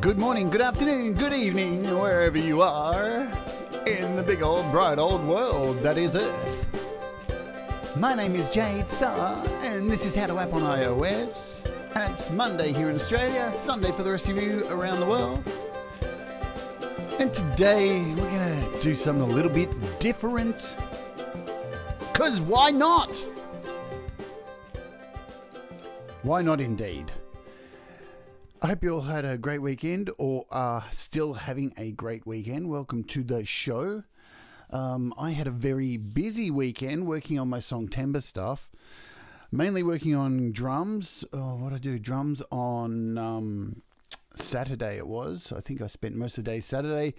Good morning, good afternoon, good evening, wherever you are in the big old bright old world that is Earth. My name is Jade Starr, and this is How to App on iOS. And it's Monday here in Australia, Sunday for the rest of you around the world. And today we're going to do something a little bit different. Because why not? Why not indeed? I hope you all had a great weekend or are still having a great weekend. Welcome to the show. I had a very busy weekend working on my Songtember stuff. Mainly working on drums. What I do? Drums on Saturday it was. I think I spent most of the day Saturday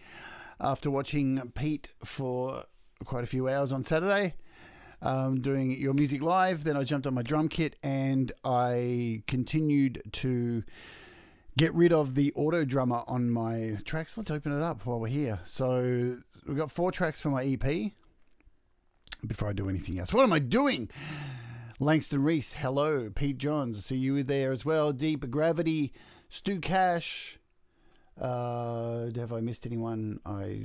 after watching Pete for quite a few hours on Saturday. Doing Your Music Live. Then I jumped on my drum kit and I continued to get rid of the auto drummer on my tracks. Let's open it up while we're here. So we've got 4 tracks for my EP. Before I do anything else, what am I doing? Langston Reese, hello. Pete Johns, I see you there as well. Deep Gravity, Stu Cash. Have I missed anyone? I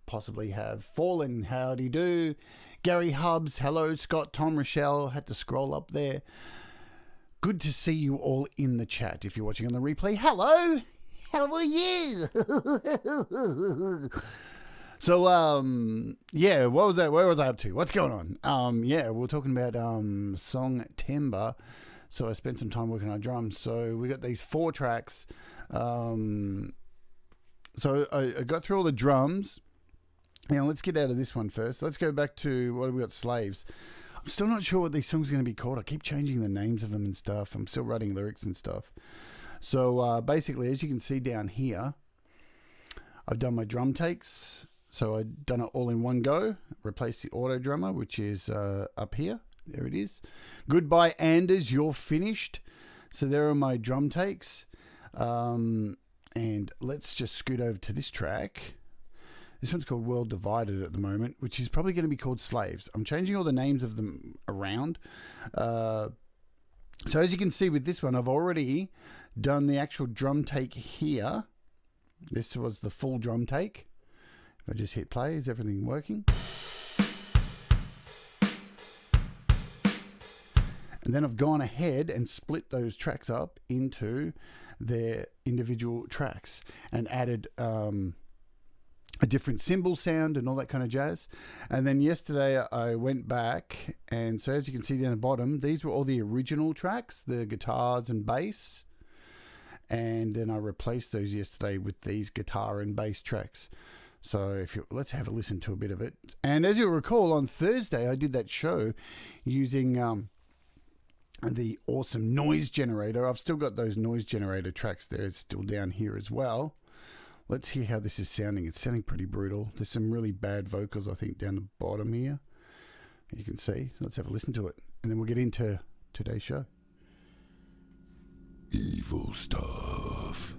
possibly have. Fallen, howdy do. Gary Hubbs, hello. Scott, Tom, Rochelle, had to scroll up there. Good to see you all in the chat. If you're watching on the replay, hello. How are you? So, yeah, what was that? Where was I up to? What's going on? Yeah, we're talking about Songtember. So I spent some time working on drums. So we got these 4 tracks. So I got through all the drums. Now let's get out of this one first. Let's go back to what have we got? Slaves. I'm still not sure what these songs are going to be called. I keep changing the names of them and stuff. I'm still writing lyrics and stuff. So basically, as you can see down here, I've done my drum takes. So I've done it all in one go. Replace the auto drummer, which is up here. There it is. Goodbye, Anders. You're finished. So there are my drum takes. And let's just scoot over to this track. This one's called World Divided at the moment, which is probably going to be called Slaves. I'm changing all the names of them around. So as you can see with this one, I've already done the actual drum take here. This was the full drum take. If I just hit play, is everything working? And then I've gone ahead and split those tracks up into their individual tracks and added a different cymbal sound and all that kind of jazz. And then yesterday I went back, and so as you can see down the bottom, these were all the original tracks, the guitars and bass. And then I replaced those yesterday with these guitar and bass tracks. So let's have a listen to a bit of it. And as you'll recall, on Thursday I did that show using the awesome noise generator. I've still got those noise generator tracks there. It's still down here as well. Let's hear how this is sounding. It's sounding pretty brutal. There's some really bad vocals, I think, down the bottom here. You can see. Let's have a listen to it. And then we'll get into today's show. Evil stuff.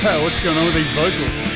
What's going on with these vocals?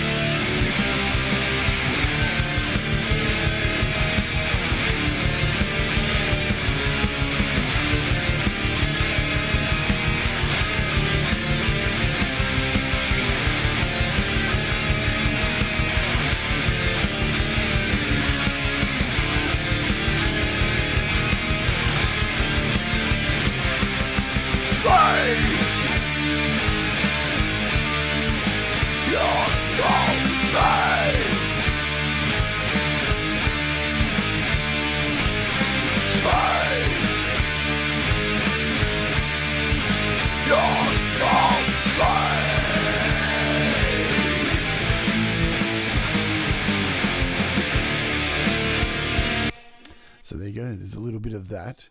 So there you go. There's a little bit of that.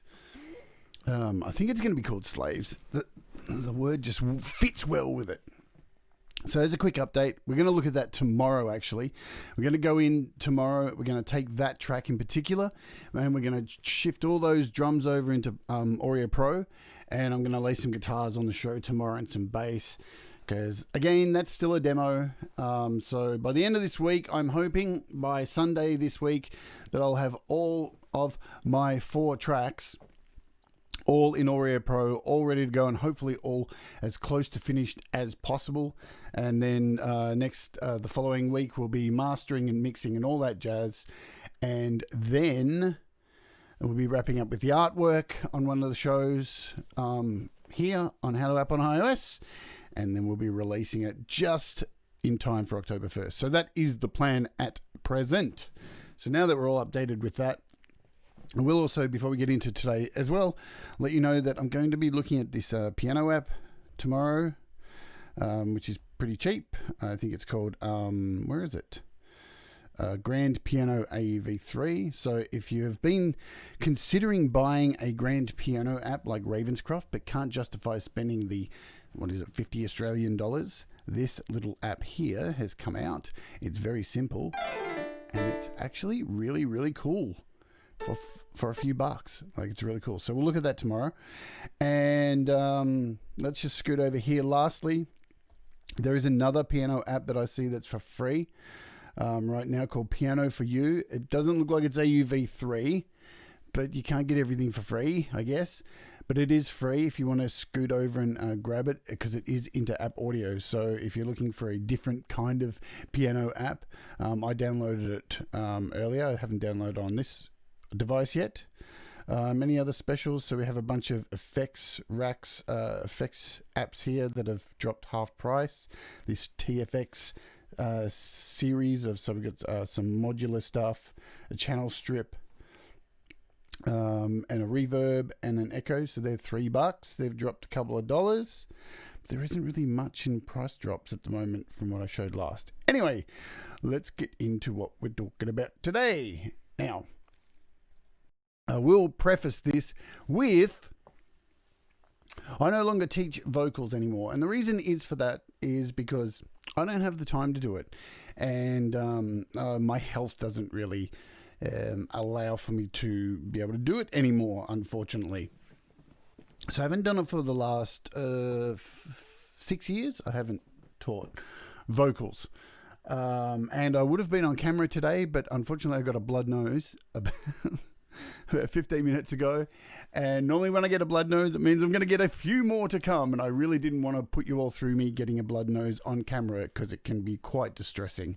I think it's going to be called Slaves. The word just fits well with it. So as a quick update, we're going to look at that tomorrow, actually. We're going to go in tomorrow. We're going to take that track in particular, and we're going to shift all those drums over into Audio Pro, and I'm going to lay some guitars on the show tomorrow and some bass, because, again, that's still a demo. So by the end of this week, I'm hoping by Sunday this week that I'll have all of my 4 tracks all in Audio Pro, all ready to go, and hopefully all as close to finished as possible. And then the following week will be mastering and mixing and all that jazz. And then we'll be wrapping up with the artwork on one of the shows here on How to App on iOS. And then we'll be releasing it just in time for October 1st. So that is the plan at present. So now that we're all updated with that, I will also, before we get into today as well, let you know that I'm going to be looking at this piano app tomorrow, which is pretty cheap. I think it's called, where is it? Grand Piano AV3. So if you have been considering buying a grand piano app like Ravenscroft, but can't justify spending the, 50 Australian dollars, this little app here has come out. It's very simple, and it's actually really, really cool. For a few bucks. Like, it's really cool. So we'll look at that tomorrow. And let's just scoot over here. Lastly, there is another piano app that I see that's for free right now called Piano for You. It doesn't look like it's AUV3, but you can't get everything for free, I guess. But it is free if you want to scoot over and grab it, because it is inter-app audio. So if you're looking for a different kind of piano app, I downloaded it earlier. I haven't downloaded on this device yet. Many other specials. So we have a bunch of effects racks, effects apps here that have dropped half price. This TFX series of, so we've got some modular stuff, a channel strip, and a reverb and an echo. So they're $3. They've dropped a couple of dollars. There isn't really much in price drops at the moment from what I showed last. Anyway, let's get into what we're talking about today. Now, I will preface this with, I no longer teach vocals anymore. And the reason is for that is because I don't have the time to do it. And my health doesn't really allow for me to be able to do it anymore, unfortunately. So I haven't done it for the last 6 years. I haven't taught vocals. And I would have been on camera today, but unfortunately I got a blood nose about 15 minutes ago, and normally when I get a blood nose it means I'm going to get a few more to come, and I really didn't want to put you all through me getting a blood nose on camera, because it can be quite distressing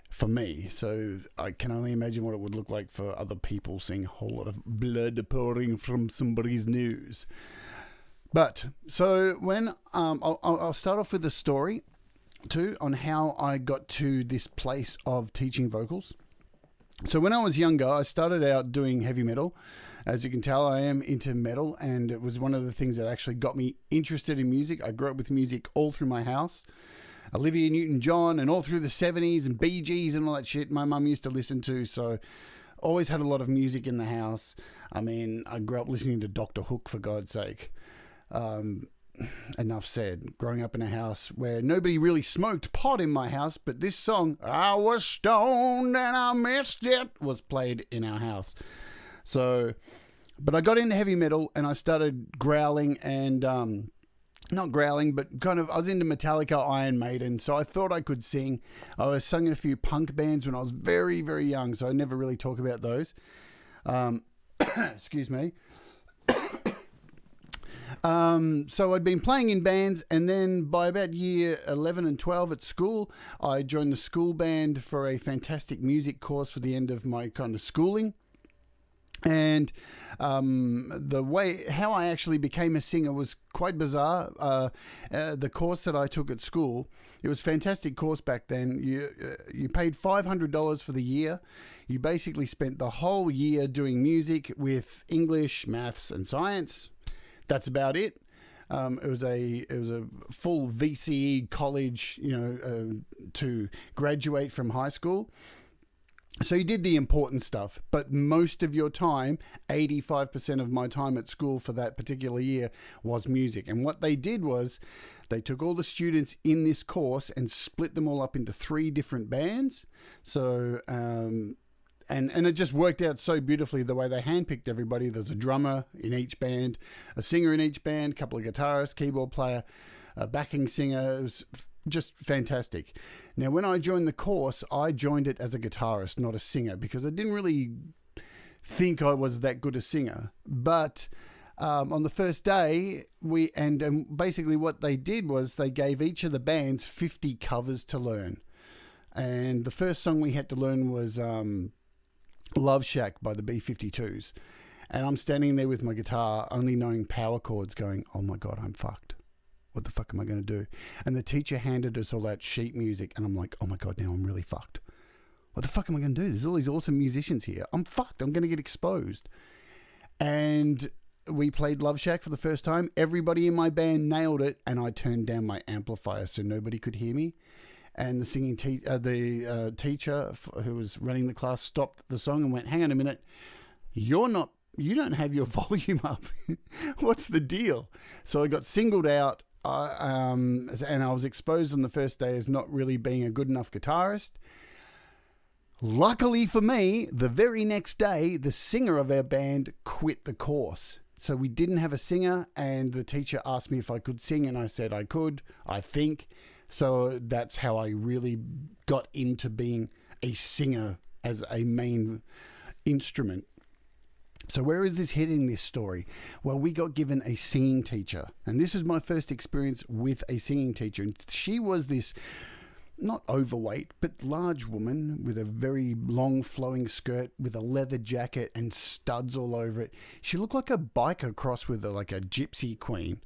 for me. So I can only imagine what it would look like for other people, seeing a whole lot of blood pouring from somebody's nose. But so when I'll start off with a story too on how I got to this place of teaching vocals. So when I was younger, I started out doing heavy metal. As you can tell, I am into metal, and it was one of the things that actually got me interested in music. I grew up with music all through my house. Olivia Newton-John and all through the 70s and Bee Gees and all that shit my mum used to listen to. So always had a lot of music in the house. I mean, I grew up listening to Dr. Hook, for God's sake. Enough said. Growing up in a house where nobody really smoked pot in my house, but this song, I was stoned and I missed it, was played in our house. So, but I got into heavy metal and I started growling and, not growling, but kind of, I was into Metallica, Iron Maiden, so I thought I could sing. I was sung in a few punk bands when I was very, very young, so I never really talk about those. Excuse me. So I'd been playing in bands, and then by about year 11 and 12 at school, I joined the school band for a fantastic music course for the end of my kind of schooling. And the way how I actually became a singer was quite bizarre. The course that I took at school, it was a fantastic course back then. You paid $500 for the year. You basically spent the whole year doing music with English, maths, and science. That's about it. It was a full VCE college, to graduate from high school. So you did the important stuff, but most of your time, 85% of my time at school for that particular year was music. And what they did was they took all the students in this course and split them all up into 3 different bands. So, and it just worked out so beautifully the way they handpicked everybody. There's a drummer in each band, a singer in each band, a couple of guitarists, keyboard player, a backing singer. It was just fantastic. Now, when I joined the course, I joined it as a guitarist, not a singer, because I didn't really think I was that good a singer. But on the first day, and basically what they did was they gave each of the bands 50 covers to learn. And the first song we had to learn was Love Shack by the B-52s. And I'm standing there with my guitar, only knowing power chords, going, oh my God, I'm fucked. What the fuck am I going to do? And the teacher handed us all that sheet music, and I'm like, oh my God, now I'm really fucked. What the fuck am I going to do? There's all these awesome musicians here. I'm fucked. I'm going to get exposed. And we played Love Shack for the first time. Everybody in my band nailed it, and I turned down my amplifier so nobody could hear me. And the singing teacher who was running the class stopped the song and went, hang on a minute, you don't have your volume up. What's the deal? So I got singled out, and I was exposed on the first day as not really being a good enough guitarist. Luckily for me, the very next day, the singer of our band quit the course. So we didn't have a singer, and the teacher asked me if I could sing, and I said I could, I think. So that's how I really got into being a singer as a main instrument. So where is this heading, this story? Well, we got given a singing teacher. And this is my first experience with a singing teacher. And she was this, not overweight, but large woman with a very long flowing skirt with a leather jacket and studs all over it. She looked like a biker crossed with like a gypsy queen.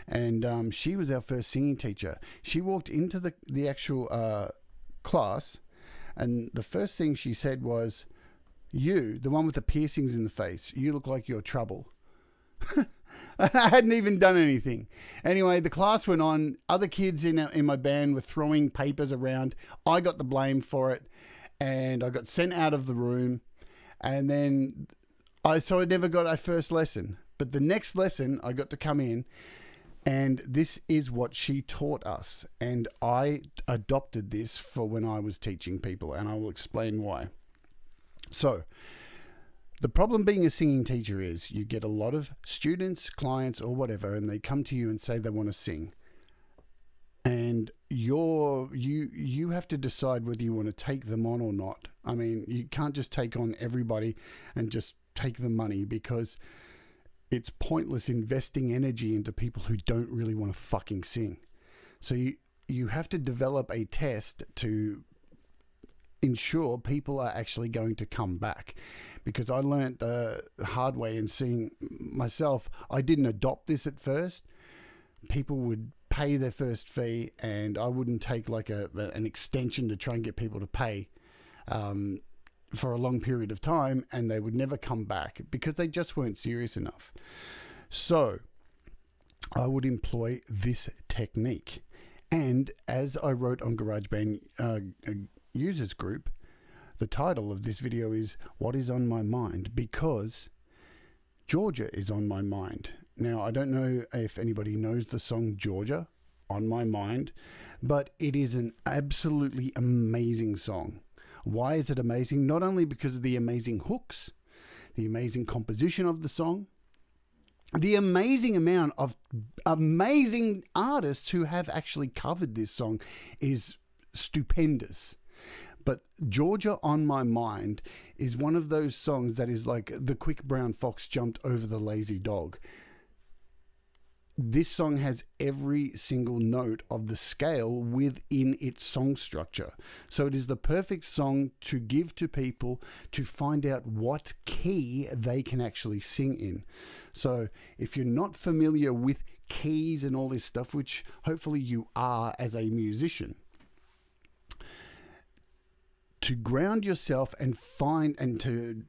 And she was our first singing teacher. She walked into the actual class, and the first thing she said was, you, the one with the piercings in the face, you look like you're trouble. I hadn't even done anything. Anyway, the class went on. Other kids in my band were throwing papers around. I got the blame for it, and I got sent out of the room. And then I never got a first lesson. But the next lesson, I got to come in, and this is what she taught us. And I adopted this for when I was teaching people, and I will explain why. So, the problem being a singing teacher is you get a lot of students, clients, or whatever, and they come to you and say they want to sing. And you have to decide whether you want to take them on or not. I mean, you can't just take on everybody and just take the money, because it's pointless investing energy into people who don't really want to fucking sing. So you have to develop a test to ensure people are actually going to come back, because I learned the hard way in seeing myself. I didn't adopt this at first. People would pay their first fee, and I wouldn't take like an extension to try and get people to pay for a long period of time, and they would never come back because they just weren't serious enough. So I would employ this technique. And as I wrote on GarageBand users group, the title of this video is What is on My Mind, because Georgia is on my mind. Now, I don't know if anybody knows the song Georgia, On My Mind, but it is an absolutely amazing song. Why is it amazing? Not only because of the amazing hooks, the amazing composition of the song, the amazing amount of amazing artists who have actually covered this song is stupendous. But Georgia on My Mind is one of those songs that is like the quick brown fox jumped over the lazy dog. This song has every single note of the scale within its song structure. So it is the perfect song to give to people to find out what key they can actually sing in. So if you're not familiar with keys and all this stuff, which hopefully you are as a musician, to ground yourself and find and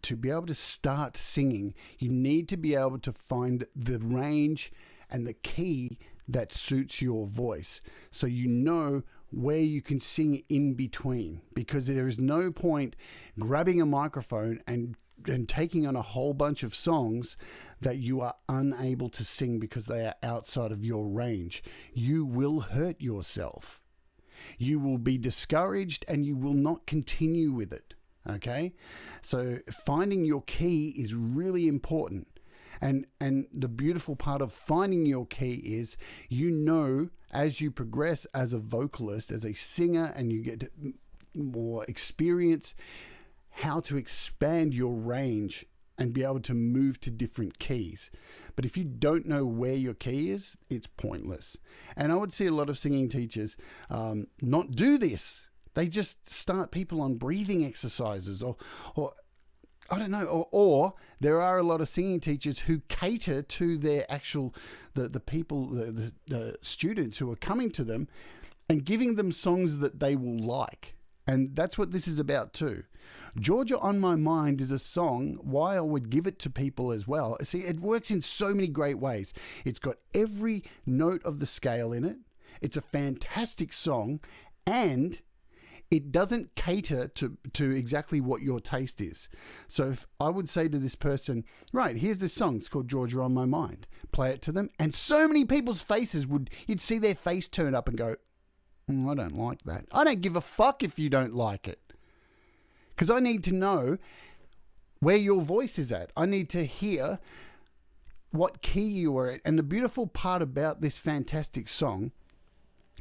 to be able to start singing, you need to be able to find the range and the key that suits your voice. So you know where you can sing in between, because there is no point grabbing a microphone and taking on a whole bunch of songs that you are unable to sing because they are outside of your range. You will hurt yourself. You will be discouraged and you will not continue with it. Okay? So finding your key is really important. And the beautiful part of finding your key is, you know, as you progress as a vocalist, as a singer, and you get more experience, how to expand your range and be able to move to different keys. But if you don't know where your key is, it's pointless. And I would see a lot of singing teachers not do this. They just start people on breathing exercises or I don't know, or there are a lot of singing teachers who cater to their actual, the people, the students who are coming to them and giving them songs that they will like. And that's what this is about too. Georgia on My Mind is a song, why I would give it to people as well. See, it works in so many great ways. It's got every note of the scale in it. It's a fantastic song, and it doesn't cater to exactly what your taste is. So if I would say to this person, right, here's this song, it's called Georgia on My Mind. Play it to them, and so many people's faces you'd see their face turn up and go, I don't like that. I don't give a fuck if you don't like it. Because I need to know where your voice is at. I need to hear what key you are at. And the beautiful part about this fantastic song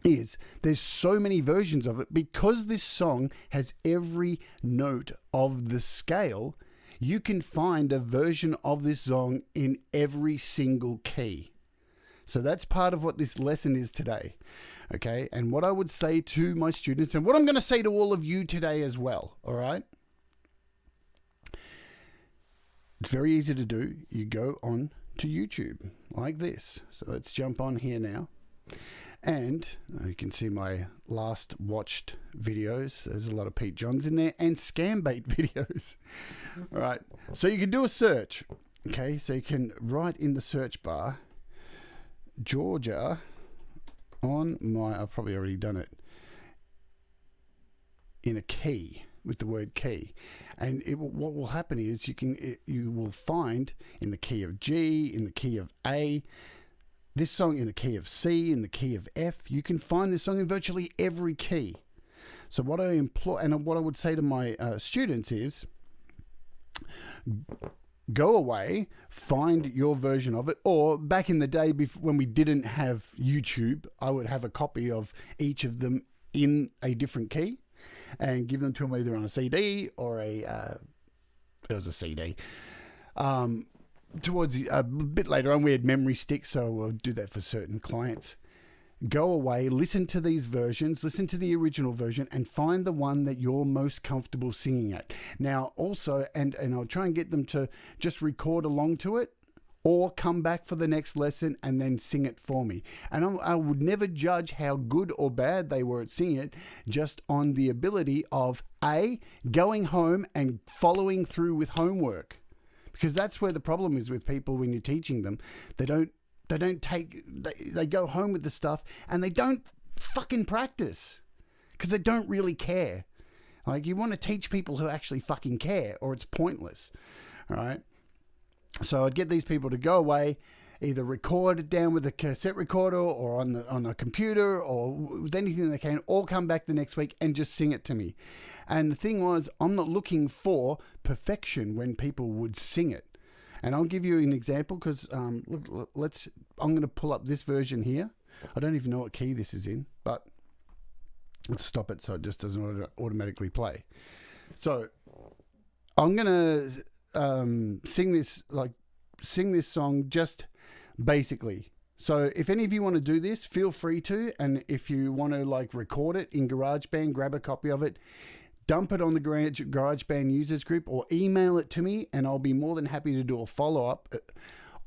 is there's so many versions of it, because this song has every note of the scale. You can find a version of this song in every single key. So that's part of what this lesson is today. Okay. And what I would say to my students, and what I'm going to say to all of you today as well. All right. It's very easy to do. You go on to YouTube like this. So let's jump on here now. And you can see my last watched videos. There's a lot of Pete Johns in there, and Scambait videos. All right. So you can do a search. Okay. So you can write in the search bar, Georgia on my, I've probably already done it, in a key, with the word key. And what will happen is you will find in the key of G, in the key of A, this song in the key of C, in the key of F. You can find this song in virtually every key. So what I implore, and what I would say to my students is, go away, find your version of it. Or back in the day, when we didn't have YouTube, I would have a copy of each of them in a different key and give them to them either on a CD or it was a CD. Towards a bit later on, we had memory sticks, so we'll do that for certain clients. Go away, listen to these versions, listen to the original version, and find the one that you're most comfortable singing at. Now, also, and I'll try and get them to just record along to it, or come back for the next lesson and then sing it for me. And I would never judge how good or bad they were at singing it, just on the ability of going home and following through with homework. Because that's where the problem is with people when you're teaching them. They go home with the stuff and they don't fucking practice because they don't really care. Like, you want to teach people who actually fucking care, or it's pointless. All right. So I'd get these people to go away, either record it down with a cassette recorder or on a computer or with anything they can, or come back the next week and just sing it to me. And the thing was, I'm not looking for perfection when people would sing it. And I'll give you an example, because I'm going to pull up this version here. I don't even know what key this is in, but let's stop it so it just doesn't automatically play. So I'm going to sing this song just basically. So if any of you want to do this, feel free to. And if you want to record it in GarageBand, grab a copy of it, dump it on the GarageBand users group, or email it to me, and I'll be more than happy to do a follow-up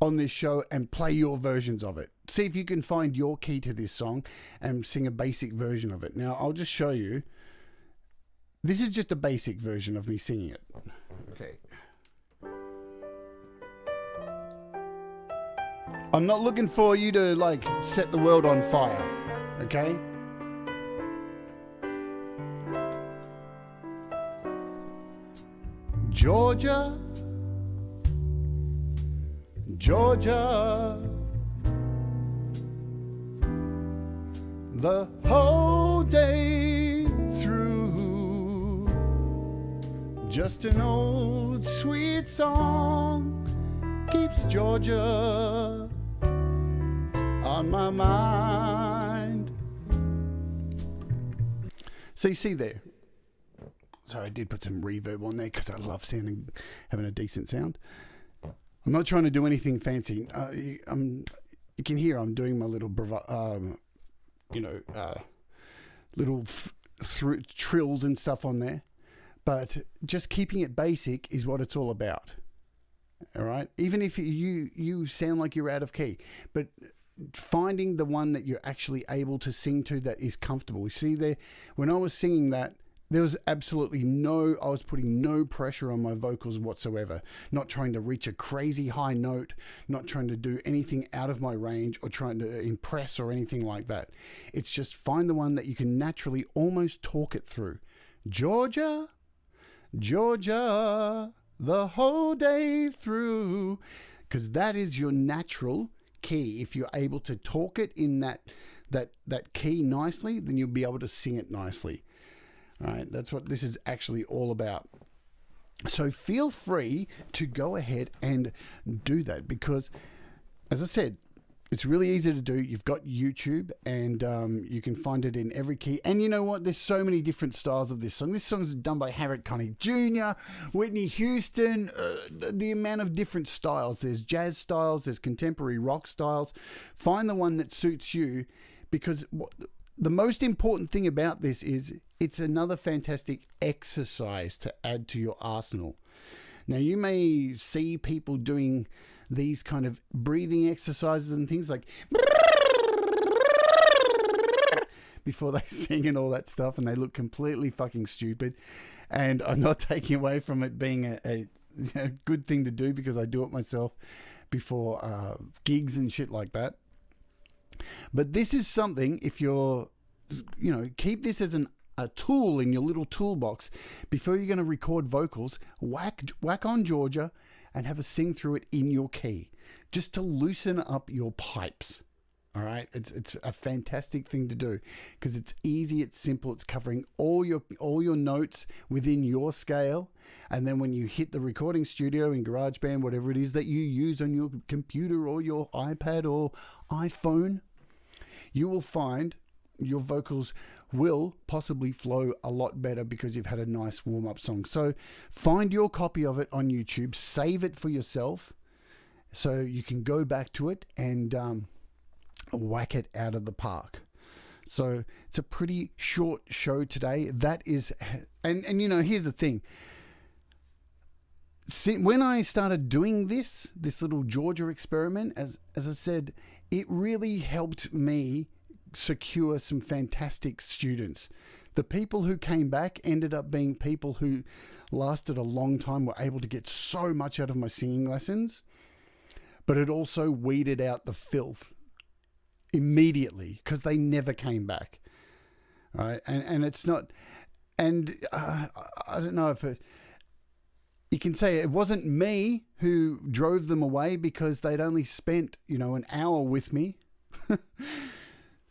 on this show and play your versions of it. See if you can find your key to this song and sing a basic version of it. Now, I'll just show you. This is just a basic version of me singing it. Okay. I'm not looking for you to set the world on fire, okay? Georgia, Georgia, the whole day through. Just an old sweet song keeps Georgia on my mind. So you see there. So I did put some reverb on there because I love having a decent sound. I'm not trying to do anything fancy. You can hear I'm doing my little little trills and stuff on there. But just keeping it basic is what it's all about. All right? Even if you sound like you're out of key. But finding the one that you're actually able to sing to that is comfortable. You see there, when I was singing that, there was absolutely I was putting no pressure on my vocals whatsoever. Not trying to reach a crazy high note, not trying to do anything out of my range or trying to impress or anything like that. It's just find the one that you can naturally almost talk it through. Georgia, Georgia, the whole day through. Because that is your natural key. If you're able to talk it in that key nicely, then you'll be able to sing it nicely. All right, that's what this is actually all about. So feel free to go ahead and do that because, as I said, it's really easy to do. You've got YouTube and you can find it in every key. And you know what? There's so many different styles of this song. This song's done by Harriet Connick Jr., Whitney Houston, the amount of different styles. There's jazz styles, there's contemporary rock styles. Find the one that suits you because the most important thing about this is it's another fantastic exercise to add to your arsenal. Now, you may see people doing these kind of breathing exercises and things like before they sing and all that stuff, and they look completely fucking stupid. And I'm not taking away from it being a good thing to do because I do it myself before gigs and shit like that. But this is something, if you're, keep this as a tool in your little toolbox before you're going to record vocals. Whack on Georgia and have a sing through it in your key, just to loosen up your pipes. All right, it's a fantastic thing to do because it's easy, it's simple, it's covering all your notes within your scale, and then when you hit the recording studio in GarageBand, whatever it is that you use on your computer or your iPad or iPhone, you will find your vocals will possibly flow a lot better because you've had a nice warm-up song. So find your copy of it on YouTube, save it for yourself so you can go back to it and whack it out of the park. So it's a pretty short show today. That is, and here's the thing. When I started doing this little Georgia experiment, as I said, it really helped me secure some fantastic students. The people who came back ended up being people who lasted a long time, were able to get so much out of my singing lessons, but it also weeded out the filth immediately because they never came back. Right? And it's not, and I don't know if you can say it wasn't me who drove them away because they'd only spent, an hour with me.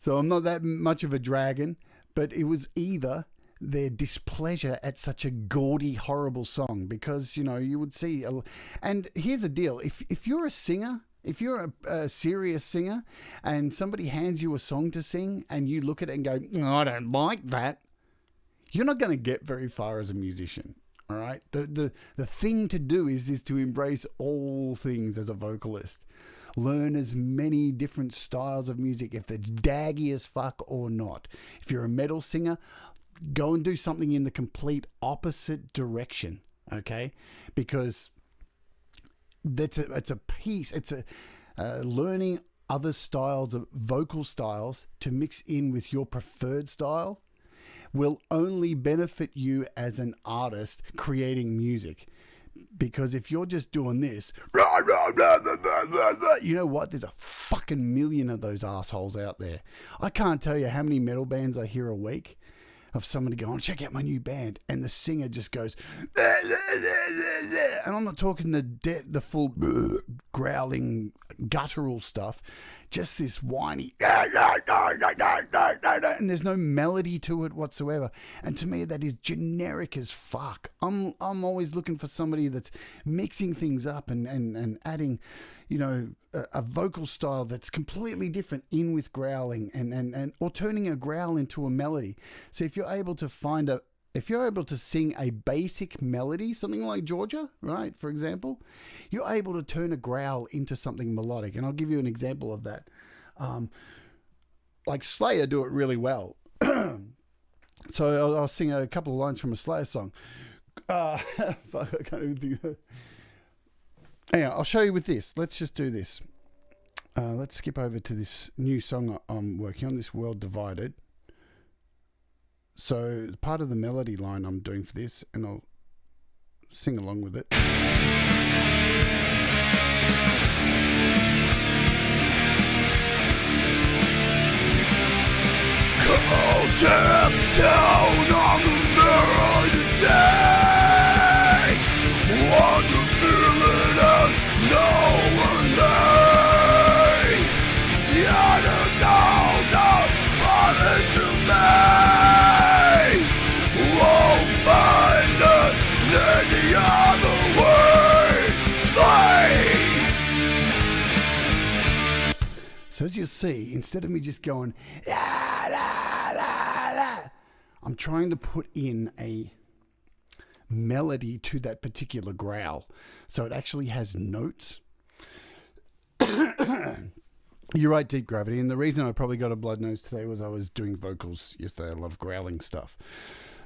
So I'm not that much of a dragon, but it was either their displeasure at such a gaudy, horrible song because, you would see. And here's the deal. If you're a singer, if you're a serious singer and somebody hands you a song to sing and you look at it and go, "No, I don't like that," you're not going to get very far as a musician. All right. The thing to do is to embrace all things as a vocalist. Learn as many different styles of music, if it's daggy as fuck or not. If you're a metal singer, go and do something in the complete opposite direction, okay? Because it's a piece. It's a learning other styles of vocal styles to mix in with your preferred style will only benefit you as an artist creating music. Because if you're just doing this, you know what? There's a fucking million of those assholes out there. I can't tell you how many metal bands I hear a week of somebody going, "Check out my new band," and the singer just goes, and I'm not talking the full growling guttural stuff, just this whiny, and there's no melody to it whatsoever. And to me, that is generic as fuck. I'm always looking for somebody that's mixing things up and adding, a vocal style that's completely different in with growling and or turning a growl into a melody. So if you're able to sing a basic melody, something like Georgia, right, for example, you're able to turn a growl into something melodic. And I'll give you an example of that. Like Slayer do it really well. So I'll sing a couple of lines from a Slayer song. I can't even think. Anyhow, I'll show you with this. Let's just do this. Let's skip over to this new song I'm working on, this World Divided. So part of the melody line I'm doing for this, and I'll sing along with it. Cold death down on the mirror today. Want to feel it and no one may. You're not falling to me. Won't find it any other way. Slaves. So as you'll see, instead of me just going, la, la, la, la, I'm trying to put in a melody to that particular growl. So it actually has notes. You're right, Deep Gravity. And the reason I probably got a blood nose today was I was doing vocals yesterday. I love growling stuff.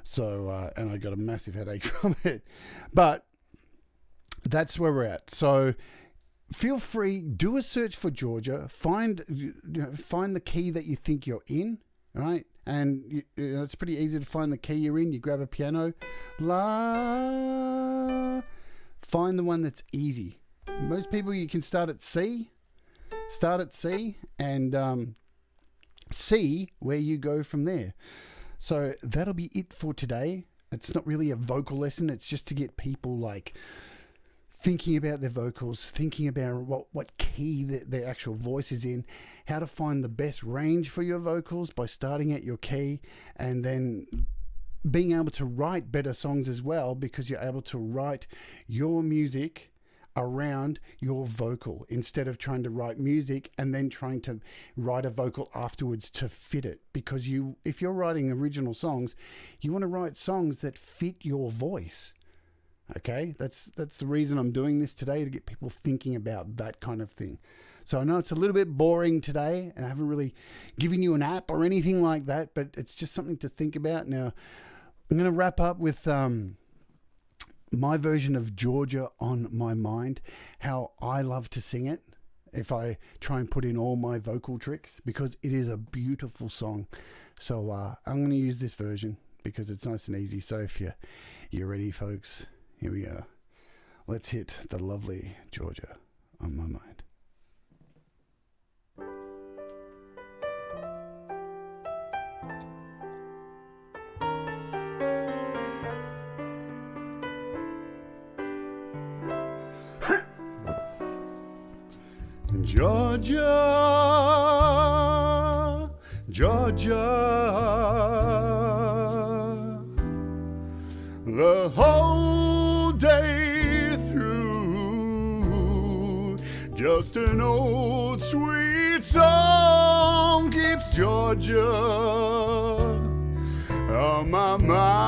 So, and I got a massive headache from it. But that's where we're at. So feel free, do a search for Georgia. Find the key that you think you're in, right? And it's pretty easy to find the key you're in. You grab a piano. La. Find the one that's easy. Most people, you can start at C. Start at C and see where you go from there. So that'll be it for today. It's not really a vocal lesson. It's just to get people like thinking about their vocals, thinking about what key their actual voice is in, how to find the best range for your vocals by starting at your key, and then being able to write better songs as well, because you're able to write your music around your vocal instead of trying to write music and then trying to write a vocal afterwards to fit it. Because if you're writing original songs, you want to write songs that fit your voice. Okay, that's the reason I'm doing this today, to get people thinking about that kind of thing. So I know it's a little bit boring today, and I haven't really given you an app or anything like that, but it's just something to think about. Now, I'm going to wrap up with my version of Georgia on my mind, how I love to sing it if I try and put in all my vocal tricks, because it is a beautiful song. So I'm going to use this version because it's nice and easy. So if you're ready, folks, here we go. Let's hit the lovely Georgia on my mind. Georgia, Georgia, the whole day through, just an old sweet song keeps Georgia on my mind.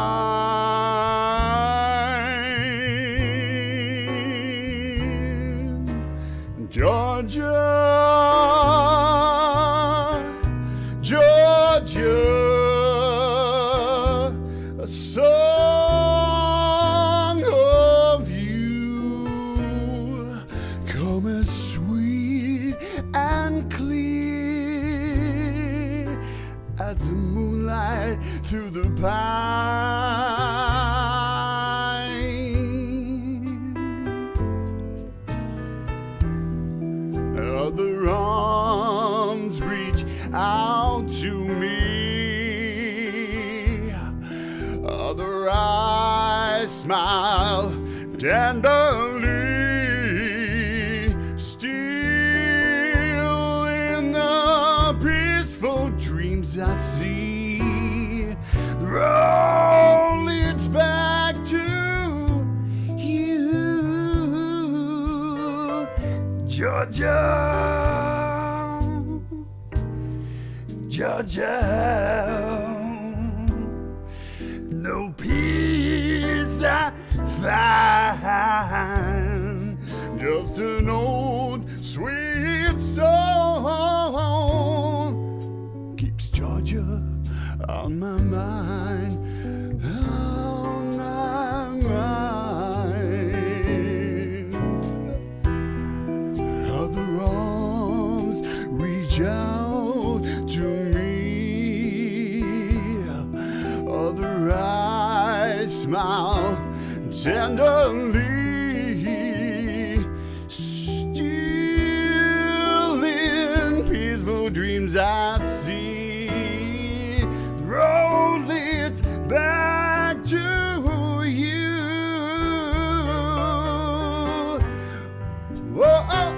Georgia, Georgia, a song of you, come as sweet and clear as the moonlight through the pine. Other arms reach out to me, other eyes smile tenderly, still in the peaceful dreams I see. Roll it back to you, Georgia, Georgia. No peace I find, just an old sweet song keeps Georgia on my mind, on my mind. Other arms reach out to me, other eyes smile tenderly, still in peaceful dreams I see. Roll it back to you. Oh, oh,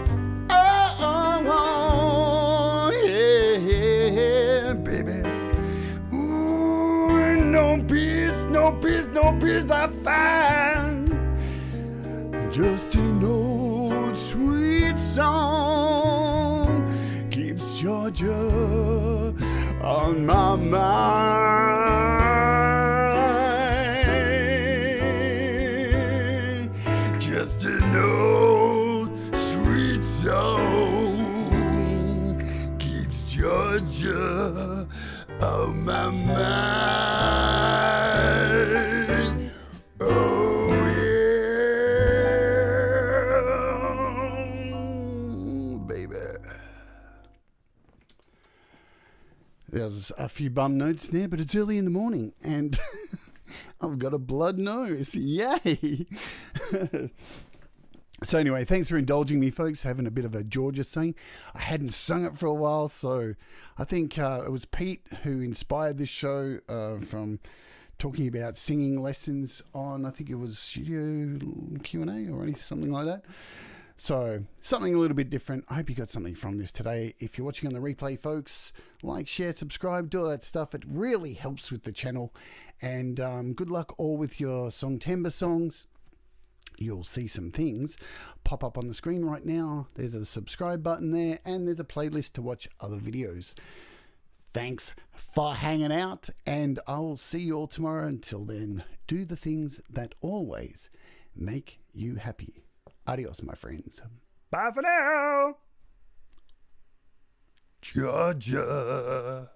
oh, oh, yeah, baby. Ooh, no peace, no peace, no peace I find. Just an old sweet song keeps Georgia on my mind. Just an old sweet song keeps Georgia on my mind. Oh yeah, baby. There's a few bum notes there, but it's early in the morning and I've got a blood nose. Yay! So anyway, thanks for indulging me, folks, having a bit of a Georgia sing. I hadn't sung it for a while, so I think it was Pete who inspired this show from talking about singing lessons on, I think it was Studio Q&A or something like that. So something a little bit different. I hope you got something from this today. If you're watching on the replay, folks, like, share, subscribe, do all that stuff. It really helps with the channel. And good luck all with your Songtember songs. You'll see some things pop up on the screen right now. There's a subscribe button there and there's a playlist to watch other videos. Thanks for hanging out and I'll see you all tomorrow. Until then, do the things that always make you happy. Adios, my friends. Bye for now. Georgia.